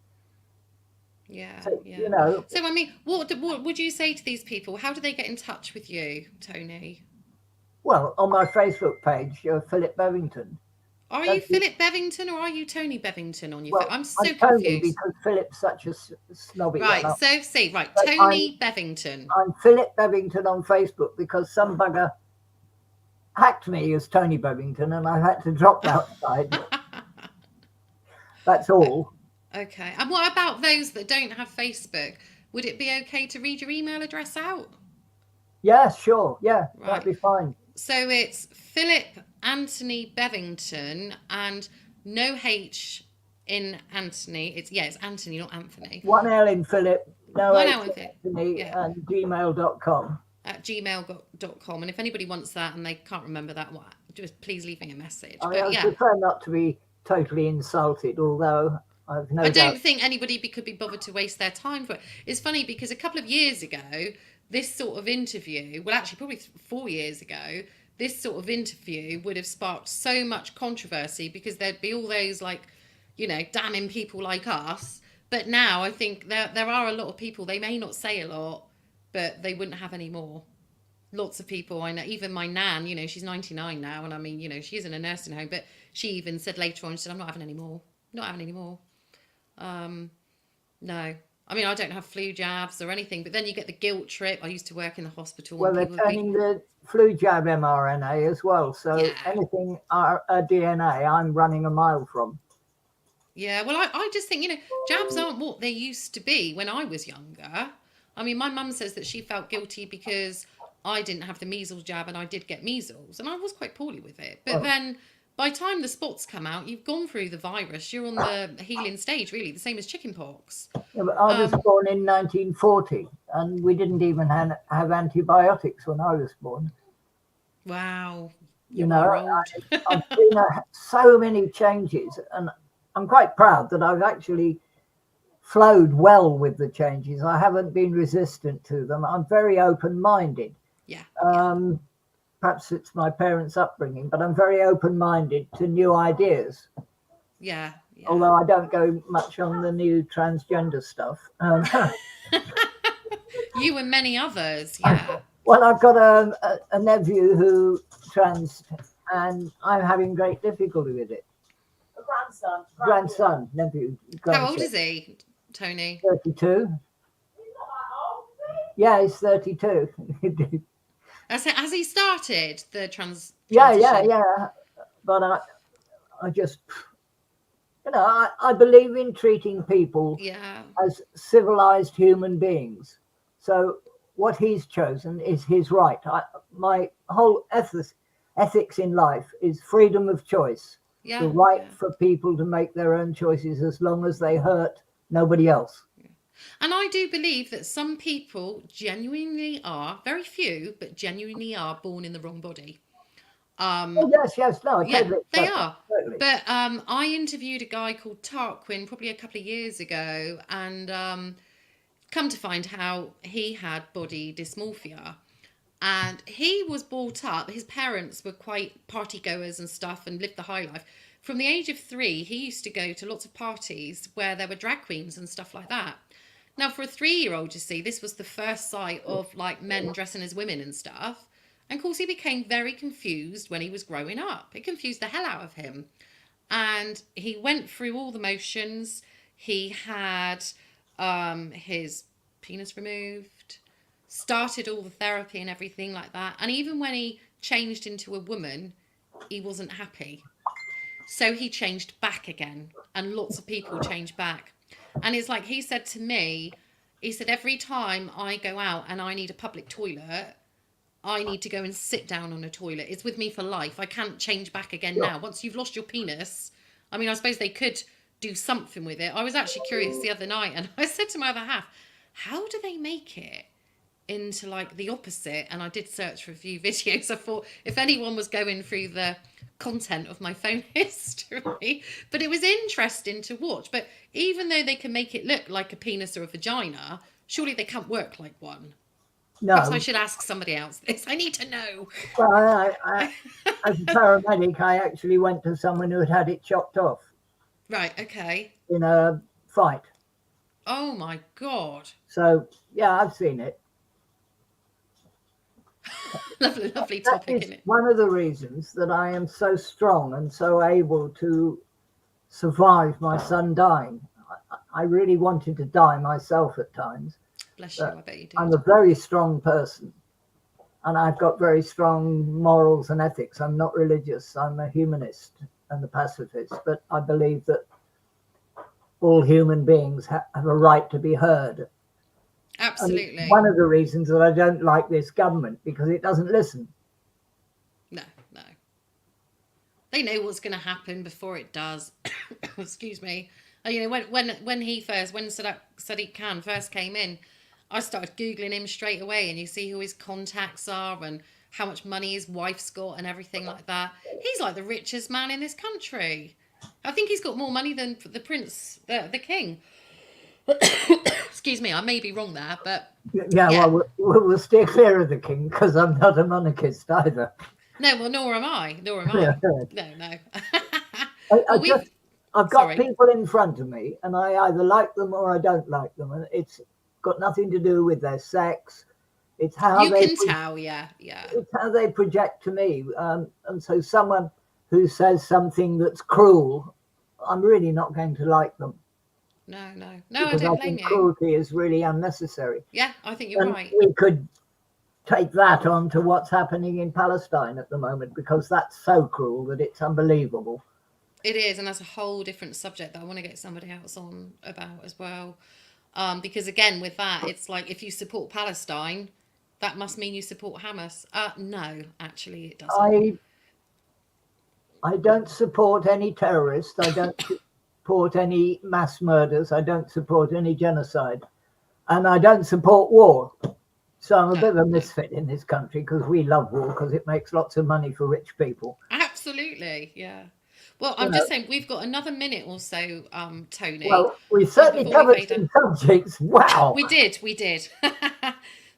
Yeah, so, you know. So, I mean, what would you say to these people? How do they get in touch with you, Tony? Well, on my Facebook page, Philip Bevington. Are you Philip Bevington or are you Tony Bevington on your well, I'm so Tony, confused. Because Philip's such a snobby. Right, one. so see, right, but Tony Bevington. I'm Philip Bevington on Facebook because some bugger hacked me as Tony Bevington and I had to drop that side. That's all. Okay. And what about those that don't have Facebook? Would it be okay to read your email address out? Yeah, sure. Yeah, right. That'd be fine. So it's Philip Anthony Bevington and no H in Anthony. It's Anthony, not Anthony. One L in Philip, no One H L in Anthony, and gmail.com. At gmail.com. And if anybody wants that and they can't remember that, just please leave me a message. I prefer not to be totally insulted, although I don't think anybody could be bothered to waste their time for it. It's funny because a couple of years ago, this sort of interview, well, actually probably 4 years ago, this sort of interview would have sparked so much controversy because there'd be all those damning people like us. But now I think there are a lot of people, they may not say a lot, but they wouldn't have any more. Lots of people I know, even my nan, she's 99 now. And I mean, she is in a nursing home, but she even said later on, she said, I'm not having any more. Not having any more. No. I mean, I don't have flu jabs or anything, but then you get the guilt trip. I used to work in the hospital. Well, they're turning the flu jab mRNA as well. So anything DNA, I'm running a mile from. Yeah, well, I just think, jabs aren't what they used to be when I was younger. I mean, my mum says that she felt guilty because I didn't have the measles jab and I did get measles and I was quite poorly with it. But then by the time the spots come out, you've gone through the virus. You're on the healing stage, really, the same as chickenpox. Yeah, but I was born in 1940 and we didn't even have antibiotics when I was born. Wow. I've seen so many changes and I'm quite proud that I've actually flowed well with the changes. I haven't been resistant to them. I'm very open-minded. Yeah. Perhaps it's my parents' upbringing, but I'm very open-minded to new ideas. Yeah. Although I don't go much on the new transgender stuff. You and many others, yeah. Well, I've got a nephew who trans, and I'm having great difficulty with it. A grandson. Nephew. How old is he, Tony? 32. Yeah, he's 32. Has he started the transition? Yeah. But I just, I believe in treating people as civilized human beings. So what he's chosen is his right. My whole ethics in life is freedom of choice. The right for people to make their own choices as long as they hurt nobody else. And I do believe that some people genuinely are, very few, but genuinely are born in the wrong body. Yes, no, they are. Totally. But I interviewed a guy called Tarquin probably a couple of years ago, and come to find how he had body dysmorphia. And he was brought up, his parents were quite party goers and stuff and lived the high life. From the age of 3, he used to go to lots of parties where there were drag queens and stuff like that. Now, for a 3-year-old, you see, this was the first sight of like men dressing as women and stuff. And of course, he became very confused when he was growing up. It confused the hell out of him. And he went through all the motions. He had his penis removed, started all the therapy and everything like that. And even when he changed into a woman, he wasn't happy. So he changed back again. And lots of people changed back. And it's like he said to me, he said, every time I go out and I need a public toilet, I need to go and sit down on a toilet. It's with me for life. I can't change back again now. Once you've lost your penis, I mean, I suppose they could do something with it. I was actually curious the other night, and I said to my other half, how do they make it into like the opposite? And I did search for a few videos. I thought if anyone was going through the content of my phone history, but it was interesting to watch. But even though they can make it look like a penis or a vagina, surely they can't work like one. No. Perhaps I should ask somebody else this. I need to know. Well, I as a paramedic, I actually went to someone who had it chopped off. Right, okay. In a fight. Oh my God. So, yeah, I've seen it. Lovely That topic, is isn't it? one of the reasons that I am so strong and so able to survive my son dying. I really wanted to die myself at times. Bless you, I bet you did. I'm a very strong person, and I've got very strong morals and ethics. I'm not religious. I'm a humanist and a pacifist, but I believe that all human beings have a right to be heard. Absolutely. And one of the reasons that I don't like this government, because it doesn't listen. No. They know what's going to happen before it does. Excuse me. You know, when Sadiq Khan first came in, I started Googling him straight away, and you see who his contacts are and how much money his wife's got and everything like that. He's like the richest man in this country. I think he's got more money than the prince, the king. Excuse me, I may be wrong there, but... Yeah. Well, we'll steer clear of the king, because I'm not a monarchist either. No, well, nor am I. No. I've got people in front of me, and I either like them or I don't like them, and it's got nothing to do with their sex. It's how tell, yeah. It's how they project to me, and so someone who says something that's cruel, I'm really not going to like them. No, because I don't I blame think you. cruelty is really unnecessary. Yeah, I think you're right. We could take that on to what's happening in Palestine at the moment, because that's so cruel that it's unbelievable. It is, and that's a whole different subject that I want to get somebody else on about as well. Because again, with that, it's like if you support Palestine, that must mean you support Hamas. No, actually, it doesn't. I don't support any terrorists. I don't support any mass murders. I don't support any genocide. And I don't support war. So I'm a bit of a misfit in this country, because we love war, because it makes lots of money for rich people. Absolutely, yeah. Well, I'm just saying we've got another minute or so, Tony. Well, we certainly covered some subjects. Wow. We did.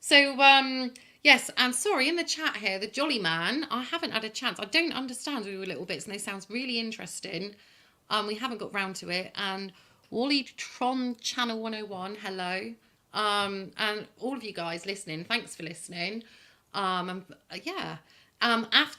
So, yes, and sorry, in the chat here, the Jolly Man, I haven't had a chance. I don't understand all little bits, and they sound really interesting. We haven't got round to it. And Wally Tron Channel 101, hello. And all of you guys listening, thanks for listening. After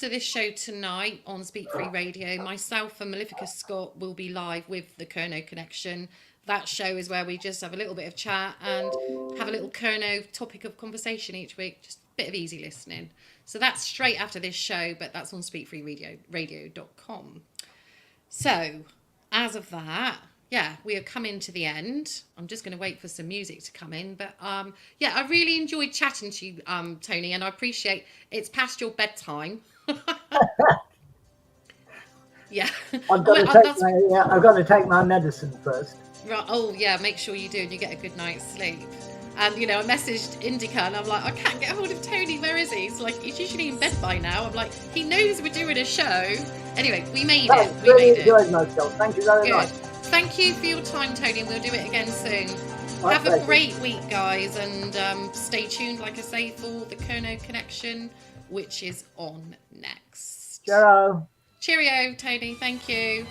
this show tonight on Speak Free Radio, myself and Malefica Scott will be live with the Kerno Connection. That show is where we just have a little bit of chat and have a little Kerno topic of conversation each week, just a bit of easy listening. So that's straight after this show, but that's on speakfreeradio.com. So, as of that, we are coming to the end. I'm just going to wait for some music to come in. But I really enjoyed chatting to you, Tony, and I appreciate it's past your bedtime. Yeah. I've got to take my medicine first. Right. Oh, yeah, make sure you do and you get a good night's sleep. And, I messaged Indica and I'm like, I can't get hold of Tony. Where is he? He's like, he's usually in bed by now. I'm like, he knows we're doing a show. Anyway, we made it. We really enjoyed myself. Thank you very much. Thank you for your time, Tony. We'll do it again soon. Have a great week, guys. And stay tuned, like I say, for the Kerno Connection, which is on next. Cheerio. Cheerio, Tony. Thank you.